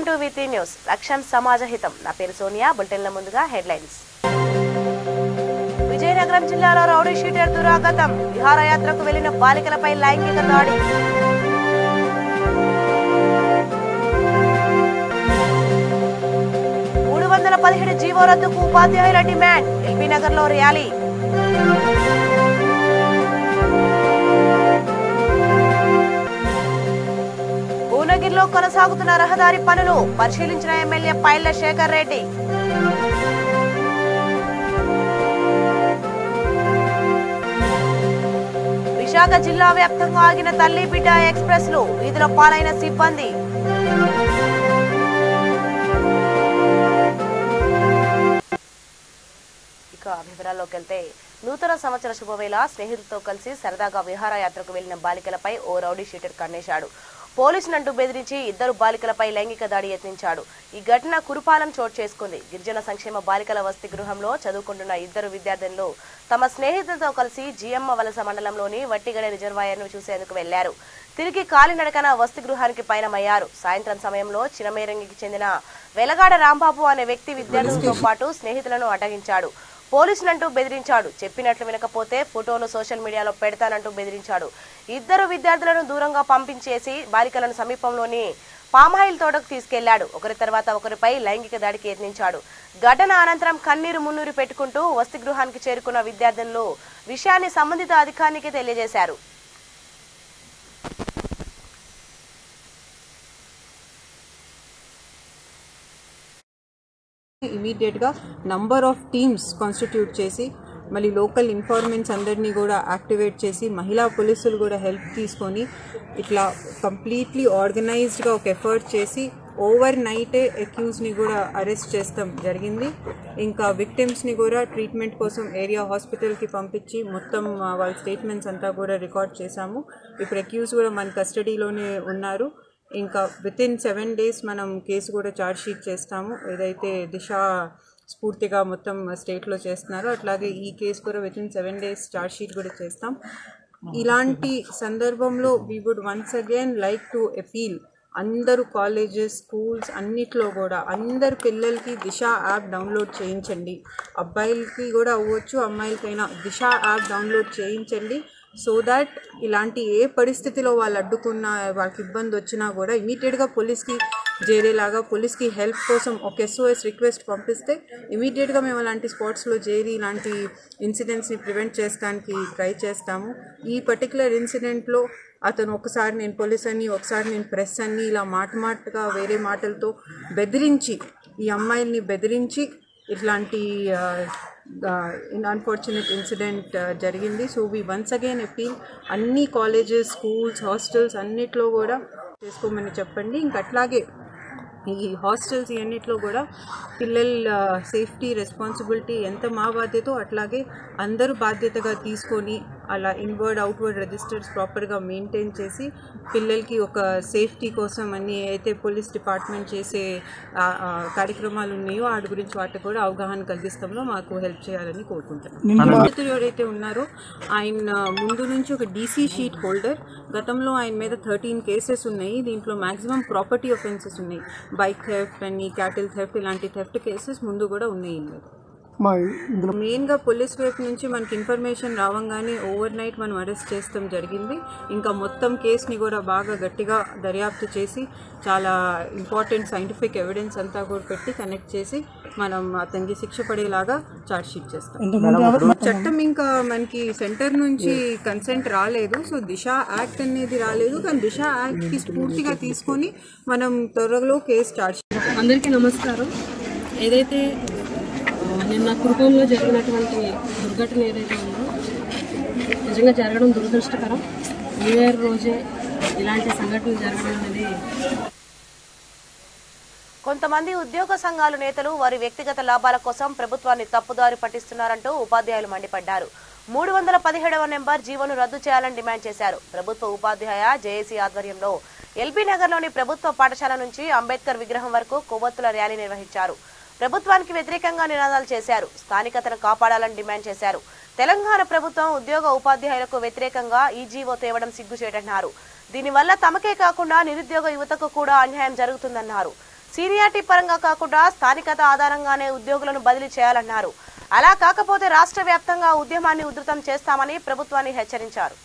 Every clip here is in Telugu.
వెల్కమ్ టు VT న్యూస్ లక్ష్యం సమాజహితం నా పేరు సోనియా బులెటిన్ల ముందుగా హెడ్లైన్స్ విజయనగరం జిల్లాలో రౌడీ షీటర్ దురాగతం విహారయాత్రకు వెళ్లిన బాలికలపై లైంగిక దాడి 317 జీవో రద్దుకు ఉపాధ్యాయుల డిమాండ్ ఎల్బీ నగర్ లో ర్యాలీ భువనగిరిలో కొనసాగుతున్న రహదారి పనులు పరిశీలించిన ఎమ్మెల్యే పైళ్ల శేఖర్ రెడ్డి విశాఖ జిల్లా వ్యాప్తంగా ఆగిన తల్లి బిడ్డ ఎక్స్ప్రెస్ లు వీధిలో పాలైన సిబ్బంది వివరాల్లోకి వెళ్తే నూతన సంవత్సర శుభవేళ స్నేహితులతో కలిసి సరదాగా విహారయాత్రకు వెళ్లిన బాలికలపై ఓ రౌడీ షీటర్ కన్నేశాడు. పోలీసులంటూ బెదిరించి 2 బాలికలపై లైంగిక దాడి యత్నించాడు. ఈ ఘటన కురుపాలెం చోటు చేసుకుంది. గిరిజన సంక్షేమ బాలికల వసతి గృహంలో చదువుకుంటున్న 2 విద్యార్థినులు తమ స్నేహితులతో కలిసి జియమ్మ వలస మండలంలోని వట్టిగడ రిజర్వాయర్ను చూసేందుకు వెళ్లారు. తిరిగి కాలినడకన వసతి గృహానికి పయనమయ్యారు. సాయంత్రం సమయంలో చినమేరంగికి చెందిన వెలగాడ రాంబాబు అనే వ్యక్తి విద్యార్థులతో పాటు స్నేహితులను అడ్డగించాడు. పోలీసులంటూ బెదిరించాడు. చెప్పినట్లు వినకపోతే ఫోటోలు సోషల్ మీడియాలో పెడతానంటూ బెదిరించాడు. 2 విద్యార్థులను దూరంగా పంపించేసి బాలికలను సమీపంలోని పామాయిల్ తోటకు తీసుకెళ్లాడు. ఒకరి తర్వాత ఒకరిపై లైంగిక దాడికి యత్నించాడు. ఘటన అనంతరం కన్నీరు మున్నూరు పెట్టుకుంటూ వసతి గృహానికి చేరుకున్న విద్యార్థులు విషయాన్ని సంబంధిత అధికారికి తెలియజేశారు. ఇమీడియట్గా నంబర్ ఆఫ్ టీమ్స్ కాన్స్టిట్యూట్ చేసి మళ్ళీ లోకల్ ఇన్ఫార్మెంట్స్ అందరినీ కూడా యాక్టివేట్ చేసి మహిళా పోలీసులు కూడా హెల్ప్ తీసుకొని ఇట్లా కంప్లీట్లీ ఆర్గనైజ్డ్గా ఒక ఎఫర్ట్ చేసి ఓవర్ నైటే అక్యూజ్ని కూడా అరెస్ట్ చేస్తాం జరిగింది. ఇంకా విక్టిమ్స్ని కూడా ట్రీట్మెంట్ కోసం ఏరియా హాస్పిటల్కి పంపించి మొత్తం వాళ్ళ స్టేట్మెంట్స్ అంతా కూడా రికార్డ్ చేశాము. ఇప్పుడు అక్యూజ్ కూడా మన కస్టడీలోనే ఉన్నారు. ఇంకా వితిన్ 7 days మనం కేసు కూడా ఛార్జ్ షీట్ చేస్తాము. ఏదైతే దిశ స్ఫూర్తిగా మొత్తం స్టేట్లో చేస్తున్నారో అట్లాగే ఈ కేసు కూడా వితిన్ 7 days ఛార్జ్ షీట్ కూడా చేస్తాం. ఇలాంటి సందర్భంలో we would once again like to appeal అందరూ కాలేజెస్ స్కూల్స్ అన్నిట్లో కూడా అందరు పిల్లలకి దిశ యాప్ డౌన్లోడ్ చేయించండి. అబ్బాయిలకి కూడా అవ్వచ్చు అమ్మాయిలకైనా దిశ యాప్ డౌన్లోడ్ చేయించండి. సో దాట్ ఇలాంటి ఏ పరిస్థితిలో వాళ్ళు అడ్డుకున్న వాళ్ళకి ఇబ్బంది వచ్చినా కూడా ఇమీడియట్గా పోలీస్కి చేరేలాగా పోలీస్కి హెల్ప్ కోసం ఒక SOS రిక్వెస్ట్ పంపిస్తే ఇమీడియట్గా మేము అలాంటి స్పాట్స్లో చేరి ఇలాంటి ఇన్సిడెంట్స్ని ప్రివెంట్ చేయడానికి ట్రై చేస్తాము. ఈ పర్టికులర్ ఇన్సిడెంట్లో అతను ఒకసారి నేను పోలీస్ అని ఒకసారి నేను ప్రెస్ అని ఇలా మాటగా వేరే మాటలతో బెదిరించి ఈ అమ్మాయిల్ని బెదిరించి ఇట్లాంటి అన్ఫార్చునేట్ ఇన్సిడెంట్ జరిగింది. So we once again appeal అన్ని కాలేజెస్ స్కూల్స్ హాస్టల్స్ అన్నిట్లో కూడా చేసుకోమని చెప్పండి. ఇంక అట్లాగే ఈ హాస్టల్స్ ఇవన్నిట్లో కూడా పిల్లల సేఫ్టీ రెస్పాన్సిబిలిటీ ఎంత మా బాధ్యతో అట్లాగే అందరూ బాధ్యతగా తీసుకొని అలా ఇన్వర్డ్ అవుట్వర్డ్ రిజిస్టర్స్ ప్రాపర్గా మెయింటైన్ చేసి పిల్లలకి ఒక సేఫ్టీ కోసం అన్ని అయితే పోలీస్ డిపార్ట్మెంట్ చేసే కార్యక్రమాలు ఉన్నాయో వాటి గురించి వాటికి కూడా అవగాహన కలిగిస్తాంలో మాకు హెల్ప్ చేయాలని కోరుకుంటున్నాను. ఎవరైతే ఉన్నారో ఆయన ముందు నుంచి ఒక DC షీట్ హోల్డర్. గతంలో ఆయన మీద 13 కేసెస్ ఉన్నాయి. దీంట్లో మ్యాక్సిమం ప్రాపర్టీ ఒఫెన్సెస్ ఉన్నాయి. బైక్ థెఫ్ట్ అని క్యాటిల్ థెఫ్ట్ ఇలాంటి థెఫ్ట్ కేసెస్ ముందు కూడా ఉన్నాయి. మెయిన్గా పోలీస్ వైపు నుంచి మనకి ఇన్ఫర్మేషన్ రావంగానే ఓవర్ నైట్ మనం అరెస్ట్ చేస్తాం జరిగింది. ఇంకా మొత్తం కేసుని కూడా బాగా గట్టిగా దర్యాప్తు చేసి చాలా ఇంపార్టెంట్ సైంటిఫిక్ ఎవిడెన్స్ అంతా కూడా పెట్టి కనెక్ట్ చేసి మనం అతనికి శిక్ష పడేలాగా ఛార్జ్ షీట్ చేస్తాం. చట్టం ఇంకా మనకి సెంటర్ నుంచి కన్సెంట్ రాలేదు. సో దిశ యాక్ట్ అనేది రాలేదు. కానీ దిశ యాక్ట్కి స్ఫూర్తిగా తీసుకొని మనం త్వరలో కేసు ఛార్జ్ చేస్తాం. అందరికీ నమస్కారం. ఏదైతే నిన్న కుటుంబంలో జరిగినటువంటి దుర్ఘటన ఏదైతే ఉందో నిజంగా జరగడం దురదృష్టకరం. న్యూ ఇయర్ రోజే ఇలాంటి సంఘటనలు జరగడం అనేది కొంతమంది ఉద్యోగ సంఘాల నేతలు వారి వ్యక్తిగత లాభాల కోసం ప్రభుత్వాన్ని తప్పుదారి పట్టిస్తున్నారంటూ ఉపాధ్యాయులు మండిపడ్డారు. 317వ నెంబర్ జీవోను రద్దు చేయాలని డిమాండ్ చేశారు. ప్రభుత్వ ఉపాధ్యాయ జేఏసీ ఆధ్వర్యంలో ఎల్బీ నగర్లోని ప్రభుత్వ పాఠశాల నుంచి అంబేద్కర్ విగ్రహం వరకు కొవ్వొత్తుల ర్యాలీ నిర్వహించారు. ప్రభుత్వానికి వ్యతిరేకంగా నినాదాలు చేశారు. స్థానికతను కాపాడాలని డిమాండ్ చేశారు. తెలంగాణ ప్రభుత్వం ఉద్యోగ ఉపాధ్యాయులకు వ్యతిరేకంగా ఈ జీవో తేవడం సిగ్గుచేటన్నారు. దీనివల్ల తమకే కాకుండా నిరుద్యోగ యువతకు కూడా అన్యాయం జరుగుతుందన్నారు. సీనియారిటీ పరంగా కాకుండా స్థానికత ఆధారంగానే ఉద్యోగులను బదిలీ చేయాలన్నారు. అలా కాకపోతే రాష్ట్ర వ్యాప్తంగా ఉద్యమాన్ని ఉధృతం చేస్తామని ప్రభుత్వాన్ని హెచ్చరించారు.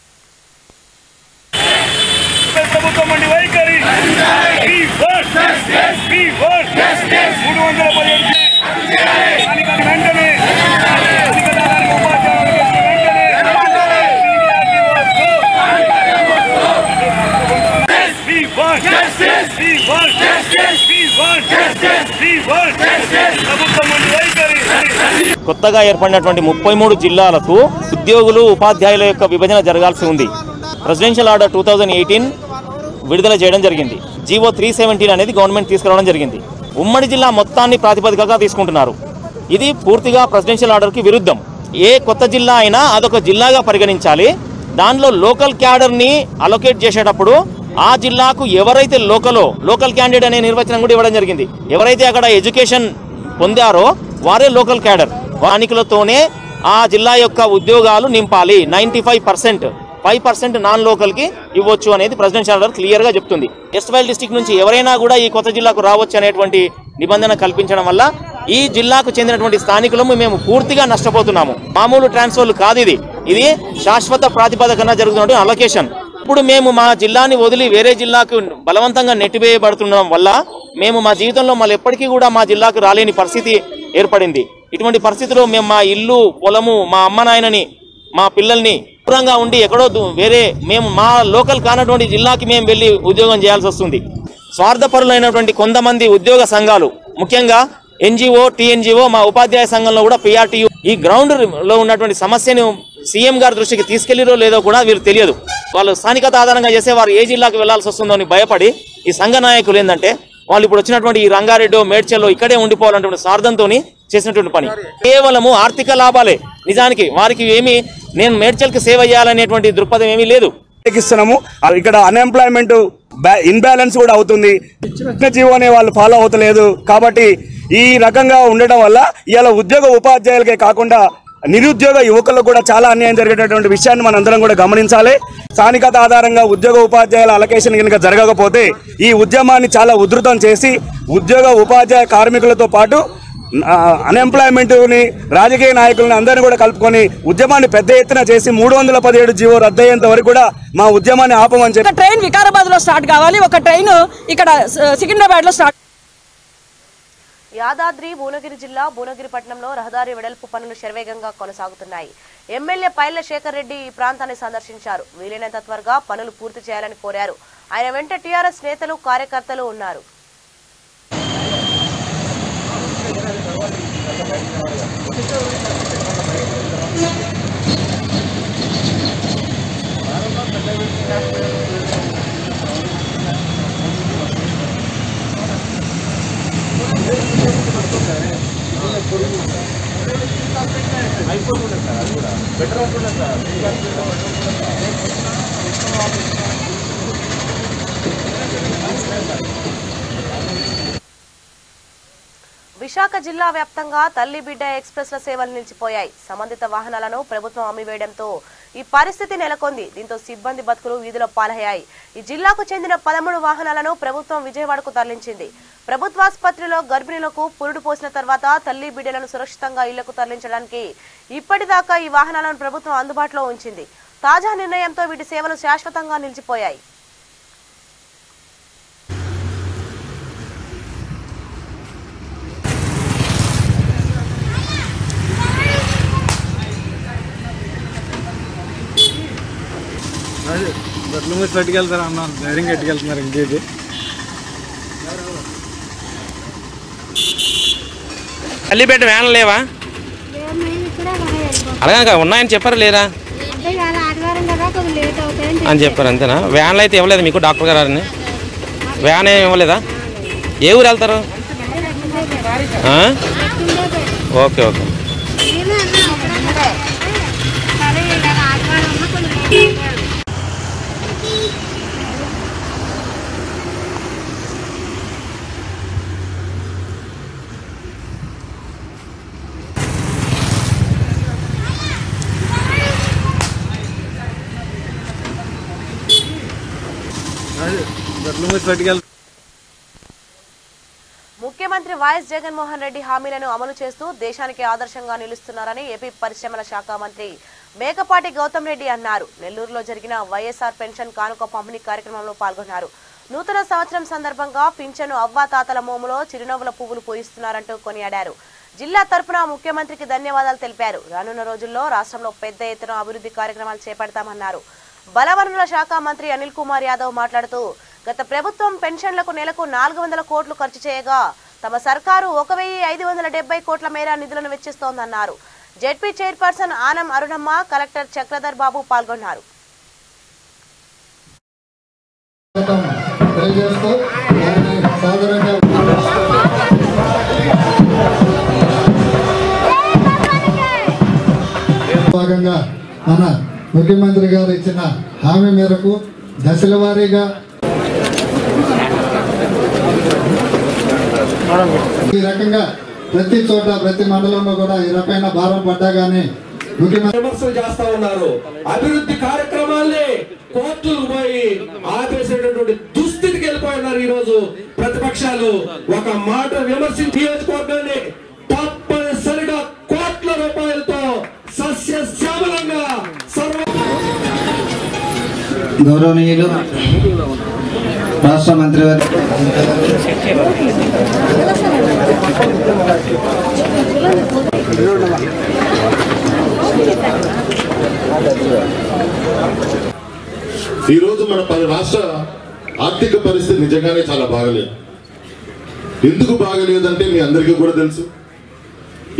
కొత్తగా ఏర్పడినటువంటి 33 జిల్లాలకు ఉద్యోగులు ఉపాధ్యాయుల యొక్క విభజన జరగాల్సి ఉంది. ప్రెసిడెన్షియల్ ఆర్డర్ 2018 విడుదల చేయడం జరిగింది. జీవో 317 అనేది గవర్నమెంట్ తీసుకురావడం జరిగింది. ఉమ్మడి జిల్లా మొత్తాన్ని ప్రాతిపదికగా తీసుకుంటున్నారు. ఇది పూర్తిగా ప్రెసిడెన్షియల్ ఆర్డర్కి విరుద్ధం. ఏ కొత్త జిల్లా అయినా అదొక జిల్లాగా పరిగణించాలి. దానిలో లోకల్ క్యాడర్ని అలొకేట్ చేసేటప్పుడు ఆ జిల్లాకు ఎవరైతే లోకల్ క్యాండిడేట్ అనే నిర్వచనం కూడా ఇవ్వడం జరిగింది. ఎవరైతే అక్కడ ఎడ్యుకేషన్ పొందారో వారే లోకల్ క్యాడర్. స్థానికులతోనే ఆ జిల్లా యొక్క ఉద్యోగాలు నింపాలి. 95%, 5% నాన్ లోకల్కి ఇవ్వచ్చు అనేది ప్రెసిడెన్షియల్ ఆర్డర్ క్లియర్గా చెప్తుంది. ఎస్ట్వైల్ డిస్టిక్ నుంచి ఎవరైనా కూడా ఈ కొత్త జిల్లాకు రావచ్చు అనేటువంటి నిబంధన కల్పించడం వల్ల ఈ జిల్లాకు చెందినటువంటి స్థానికులము మేము పూర్తిగా నష్టపోతున్నాము. మామూలు ట్రాన్స్ఫర్లు కాదు, ఇది శాశ్వత ప్రాతిపదికన జరుగుతున్నటువంటి అలొకేషన్. ఇప్పుడు మేము మా జిల్లాని వదిలి వేరే జిల్లాకు బలవంతంగా నెట్టివేయబడుతుండడం వల్ల మేము మా జీవితంలో మళ్ళీ ఎప్పటికీ కూడా మా జిల్లాకు రాలేని పరిస్థితి ఏర్పడింది. ఇటువంటి పరిస్థితిలో మేము మా ఇల్లు, పొలము, మా అమ్మ నాయనని, మా పిల్లల్ని దూరంగా ఉండి ఎక్కడో మేము మా లోకల్ కానటువంటి జిల్లాకి మేము వెళ్ళి ఉద్యోగం చేయాల్సి వస్తుంది. స్వార్థపరులైనటువంటి కొంతమంది ఉద్యోగ సంఘాలు, ముఖ్యంగా ఎన్జిఓ, టీఎన్జిఓ, మా ఉపాధ్యాయ సంఘంలో కూడా పిఆర్టీయు ఈ గ్రౌండ్ లో ఉన్నటువంటి సమస్యను సీఎం గారి దృష్టికి తీసుకెళ్లిరో లేదో కూడా వీరు తెలియదు. వాళ్ళు స్థానికత ఆధారంగా చేసే వారు ఏ జిల్లాకు వెళ్లాల్సి వస్తుందో అని భయపడి ఈ సంఘ నాయకులు ఏంటంటే వాళ్ళు ఇప్పుడు వచ్చినటువంటి ఈ రంగారెడ్డి, మేడ్చల్లో ఇక్కడే ఉండిపోవాలన్నటువంటి స్వార్థంతో చేసినటువంటి పని. కేవలము ఆర్థిక లాభాలే. నిజానికి వారికి నేను మేడ్చల్కి సేవ చేయాలనేటువంటి దృక్పథం ఏమీ లేదు. ఇక్కడ అన్ఎంప్లాయ్మెంట్ ఇన్బ్యాలెన్స్ కూడా అవుతుంది. జీవో అనే వాళ్ళు ఫాలో అవుతలేదు. కాబట్టి ఈ రకంగా ఉండటం వల్ల ఇవాళ ఉద్యోగ ఉపాధ్యాయులకే కాకుండా నిరుద్యోగ యువకులకు కూడా చాలా అన్యాయం జరిగేటటువంటి విషయాన్ని మనం అందరం కూడా గమనించాలి. స్థానికత ఆధారంగా ఉద్యోగ ఉపాధ్యాయుల అలొకేషన్ కనుక జరగకపోతే ఈ ఉద్యమాన్ని చాలా ఉధృతం చేసి ఉద్యోగ ఉపాధ్యాయ కార్మికులతో పాటు అన్ఎంప్లాయ్మెంట్ని, రాజకీయ నాయకులను అందరినీ కూడా కలుపుకొని ఉద్యమాన్ని పెద్ద ఎత్తున చేసి 317 జీవో రద్దయ్యేంత వరకు కూడా మా ఉద్యమాన్ని ఆపమని చెప్పి ట్రైన్ వికారాబాద్ లో స్టార్ట్ కావాలి, ఒక ట్రైన్ ఇక్కడ సికింద్రాబాద్ లో స్టార్ట్. యాదాద్రి భువనగిరి జిల్లా భువనగిరి పట్టణంలో రహదారి వెడల్పు పనులు శరవేగంగా కొనసాగుతున్నాయి. ఎమ్మెల్యే పైళ్ల శేఖర్ రెడ్డి ఈ ప్రాంతాన్ని సందర్శించారు. వీలైనంత త్వరగా పనులు పూర్తి చేయాలని కోరారు. ఆయన వెంట టీఆర్ఎస్ నేతలు, కార్యకర్తలు ఉన్నారు. విశాఖ జిల్లా వ్యాప్తంగా తల్లి బిడ్డ ఎక్స్ప్రెస్ల సేవలు నిలిచిపోయాయి. సంబంధిత వాహనాలను ప్రభుత్వం అమ్మివేయడంతో ఈ పరిస్థితి నెలకొంది. దీంతో సిబ్బంది బతుకులు వీధుల పాలయ్యాయి. ఈ జిల్లాకు చెందిన 13 వాహనాలను ప్రభుత్వం విజయవాడకు తరలించింది. ప్రభుత్వాసుపత్రిలో గర్భిణులకు పురుడు పోసిన తర్వాత తల్లి బిడ్డలను సురక్షితంగా ఇళ్లకు తరలించడానికి ఇప్పటిదాకా ఈ వాహనాలను ప్రభుత్వం అందుబాటులో ఉంచింది. తాజా నిర్ణయంతో వీటి సేవలు శాశ్వతంగా నిలిచిపోయాయి. బట్టలు మూసి పట్టుకెళ్తారు అన్న, ధైర్యంగా ఎట్టుకెళ్తున్నారు. ఇంకేది తల్లిబిడ్డ వ్యాన్లు లేవా? అలాగే ఉన్నాయని చెప్పారు లేదా అని చెప్పారు, అంతేనా? వ్యాన్లు అయితే ఇవ్వలేదు మీకు డాక్టర్ గారు? వ్యాన్ ఏమి ఇవ్వలేదా? ఏ ఊరు వెళ్తారు? Okay okay. బట్టలు మూసి పట్టుకెళ్తారు. ముఖ్యమంత్రి వైఎస్ జగన్మోహన్ రెడ్డి హామీలను అమలు చేస్తూ దేశానికి ఆదర్శంగా నిలుస్తున్నారని ఏపీ పరిశ్రమల శాఖ మంత్రి మేకపాటి గౌతమ్ రెడ్డి అన్నారు. నెల్లూరులో జరిగిన వైఎస్ఆర్ పెన్షన్ కానుక పంపిణీ కార్యక్రమంలో పాల్గొన్నారు. నూతన సంవత్సరం సందర్భంగా పింఛను అవ్వాతాతల మోములో చిరునవ్వుల పువ్వులు పూయిస్తున్నారంటూ కొనియాడారు. జిల్లా తరపున ముఖ్యమంత్రికి ధన్యవాదాలు తెలిపారు. రానున్న రోజుల్లో రాష్ట్రంలో పెద్ద ఎత్తున అభివృద్ధి కార్యక్రమాలు చేపడతామన్నారు. బలవనరుల శాఖ మంత్రి అనిల్ కుమార్ యాదవ్ మాట్లాడుతూ గత ప్రభుత్వం పెన్షన్లకు నెలకు 400 కోట్లు ఖర్చు చేయగా తమ సర్కారు 1570 కోట్ల మేర నిధులను వెచ్చిస్తోందన్నారు. ZP chairperson Anam Arunamma, collector Chakradhar Babu పాల్గొన్నారు. భాగంగా మన ముఖ్యమంత్రి గారు ఇచ్చిన హామీ మేరకు దశల వారీగా ఈ రకంగా ప్రతి చోట ప్రతి మండలంలో కూడా ఈ రకమైన భారం పడ్డా గానీ ముఖ్యమంత్రి విమర్శలు చేస్తా ఉన్నారు. అభివృద్ధి కార్యక్రమాల్ని కోర్టులకు పోయి ఆపేసేటటువంటి దుస్థితికి వెళ్ళిపోయినారు. ఈ రోజు ప్రతిపక్షాలు ఒక మాట విమర్శించి నియోజకవర్గాన్ని తప్పనిసరిగా కోట్ల రూపాయలతో సస్యశ్యామలంగా గౌరవనీయులు రాష్ట్ర మంత్రివర్గ ఈరోజు మన రాష్ట్ర ఆర్థిక పరిస్థితి నిజంగానే చాలా బాగలేదు. ఎందుకు బాగలేదంటే మీ అందరికీ కూడా తెలుసు.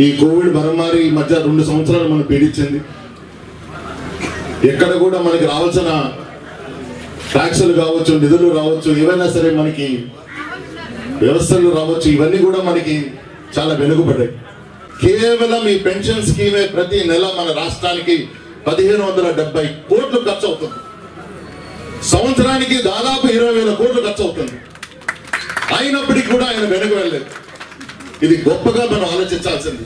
ఈ కోవిడ్ మహమ్మారి ఈ మధ్య 2 సంవత్సరాలు మనం పీడించింది. ఎక్కడ కూడా మనకి రావాల్సిన ట్యాక్సులు కావచ్చు, నిధులు రావచ్చు, ఏవైనా సరే మనకి వ్యవస్థలు రావచ్చు, ఇవన్నీ కూడా మనకి చాలా వెనుకబడ్డాయి. కేవలం ఈ పెన్షన్ స్కీమే ప్రతి నెల మన రాష్ట్రానికి 1570 కోట్లు ఖర్చు అవుతుంది. సంవత్సరానికి దాదాపు 20,000 కోట్లు ఖర్చు అవుతుంది. అయినప్పటికీ కూడా ఆయన వెనుక వెళ్ళలేదు. ఇది గొప్పగా మనం ఆలోచించాల్సింది.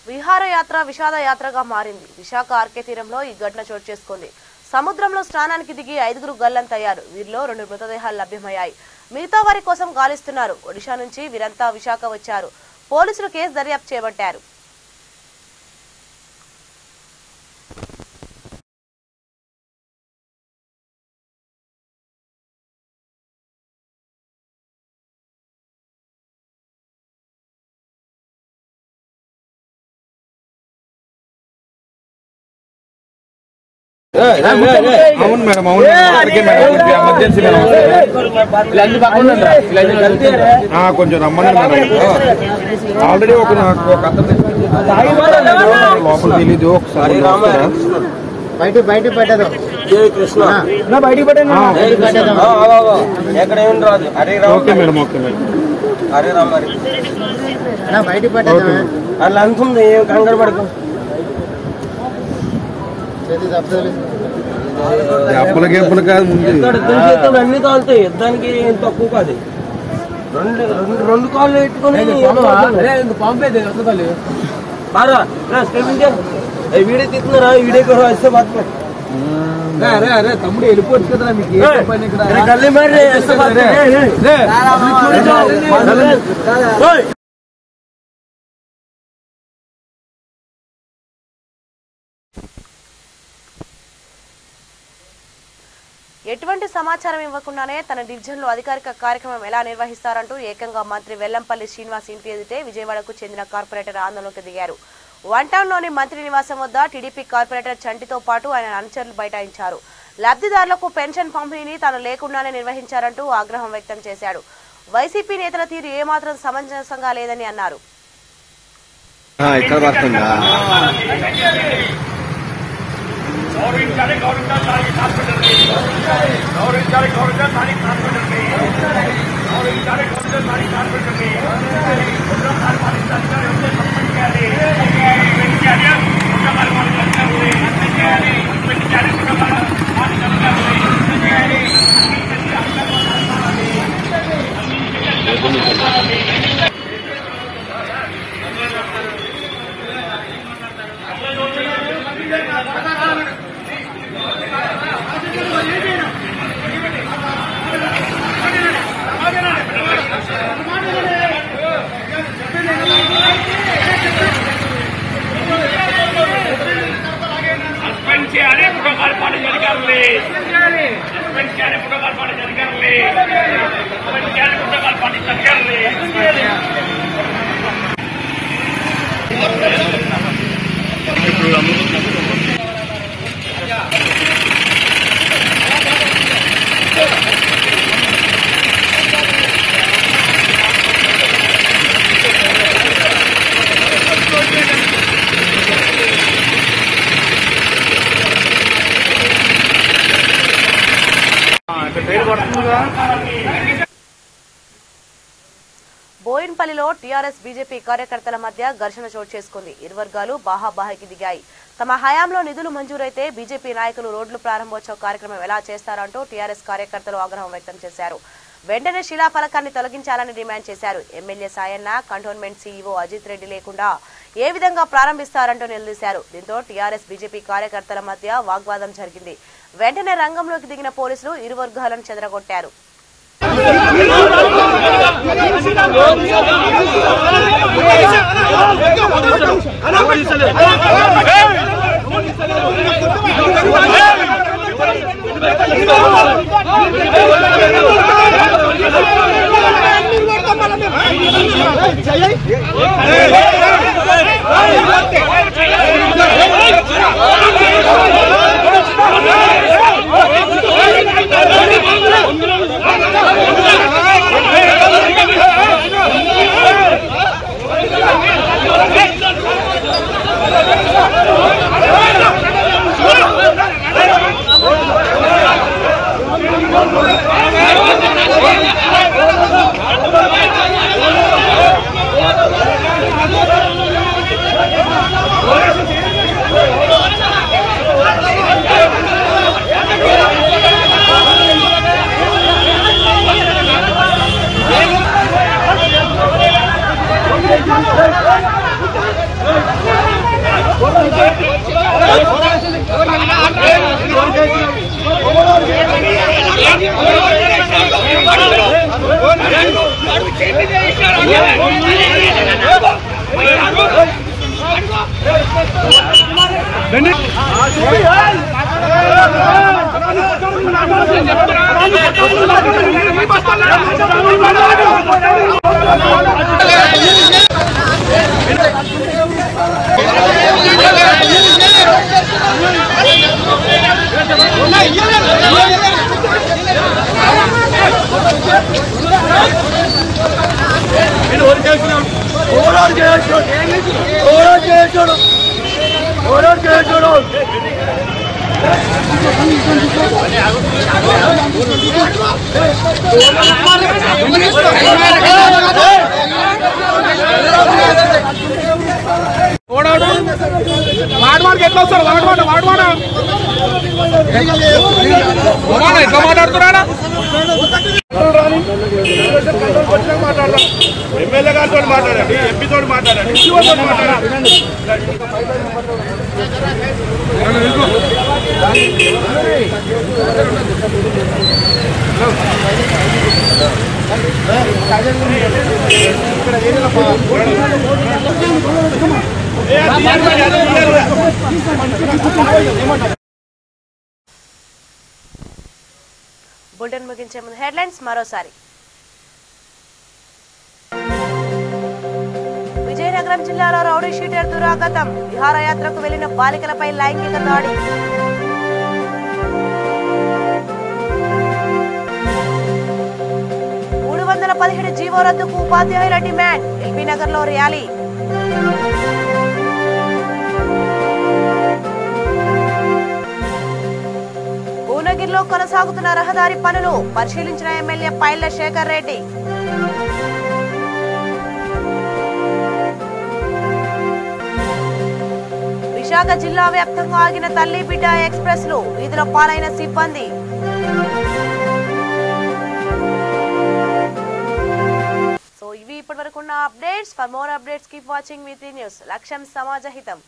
విహారయాత్ర విషాద యాత్రగా మారింది. విశాఖ ఆర్కే తీరంలో ఈ ఘటన చోటు చేసుకుంది. సముద్రంలో స్నానానికి దిగి 5 గల్లంతయ్యారు. వీరిలో 2 మృతదేహాలు లభ్యమయ్యాయి. మిగతా వారి కోసం గాలిస్తున్నారు. ఒడిషా నుంచి వీరంతా విశాఖ వచ్చారు. పోలీసులు కేసు దర్యాప్తు చేపట్టారు. అవును మేడం, అవును ఎమర్జెన్సీ కొంచెం రమ్మని ఆల్రెడీ ఒక లోపల తెలీదు. ఒకసారి బయటికి పెట్టదు బయటికి పెట్టాను. Okay madam, okay madam. అరే రా మరి బయటికి పెట్టదు అట్లా అనుకుంది. ఏం కంగారు పడకు. అప్పులకి కాదు, ముందు అన్ని కాలుతాయి. యుద్ధానికి ఏం తక్కువ కాదు. రెండు కాళ్ళు పెట్టుకుని పంపేది బాగా వీడియో తీస్తున్నారా? వీడియో కూడా వస్తే బాగా అరే తమ్ముడు వెళ్ళిపోవచ్చు కదా. మీకు ఎటువంటి సమాచారం ఇవ్వకుండానే తన డివిజన్లో అధికారిక కార్యక్రమం ఎలా నిర్వహిస్తారంటూ ఏకంగా మంత్రి వెల్లంపల్లి శ్రీనివాస్ ఇంటి ఎదుటే విజయవాడకు చెందిన కార్పొరేటర్ ఆందోళనకు దిగారు. వన్ టౌన్లోని మంత్రి నివాసం వద్ద టీడీపీ కార్పొరేటర్ చంటితో పాటు ఆయన అనుచరులు బైఠాయించారు. లబ్ధిదారులకు పెన్షన్ పంపిణీని తాను లేకుండానే నిర్వహించారంటూ ఆగ్రహం వ్యక్తం చేశాడు. వైసీపీ నేతల తీరు ఏమాత్రం సమంజసంగా లేదని అన్నారు. బోయిన్పల్లిలో టీఆర్ఎస్ బీజేపీ కార్యకర్తల మధ్య ఘర్షణ చోటు చేసుకుంది. ఇరు వర్గాలు బాహాబాహికి దిగాయి. తమ హయాంలో నిధులు మంజూరైతే బీజేపీ నాయకులు రోడ్లు ప్రారంభోత్సవ కార్యక్రమం ఎలా చేస్తారంటూ టీఆర్ఎస్ కార్యకర్తలు ఆగ్రహం వ్యక్తం చేశారు. వెంటనే శిలాఫలకాన్ని తొలగించాలని డిమాండ్ చేశారు. MLA Sayanna, cantonment CEO Ajit Reddy లేకుండా ఏ విధంగా ప్రారంభిస్తారంటూ నిలదీశారు. దీంతో టీఆర్ఎస్ బీజేపీ కార్యకర్తల మధ్య వాగ్వాదం జరిగింది. వెంటనే రంగంలోకి దిగిన పోలీసులు ఇరు వర్గాలను చెదరగొట్టారు. ఎమ్మెల్యే గారితో మాట్లాడండి, ఎంపీతో మాట్లాడండి, బులెటిన్ ముగించే ముందు హెడ్లైన్స్ మరోసారి. విజయనగరం జిల్లాలో రౌడీ షీటర్ దురాగతం. విహారయాత్రకు వెళ్లిన బాలికలపై లైంగిక దాడి. $317 జీవో రద్దుకు ఉపాధ్యాయుల డిమాండ్. ఎల్బీ నగర్ లో ర్యాలీ. భువనగిరిలో కొనసాగుతున్న రహదారి పనులు పరిశీలించిన ఎమ్మెల్యే పైళ్ల శేఖర్ రెడ్డి. విశాఖ జిల్లా వ్యాప్తంగా ఆగిన తల్లి బిడ్డ ఎక్స్ప్రెస్ లు, వీధిలో పాలైన సిబ్బంది. సో ఇవి ఇప్పటివరకు ఉన్న updates. For more updates keep watching VT news. లక్ష్యం సమాజ హితం.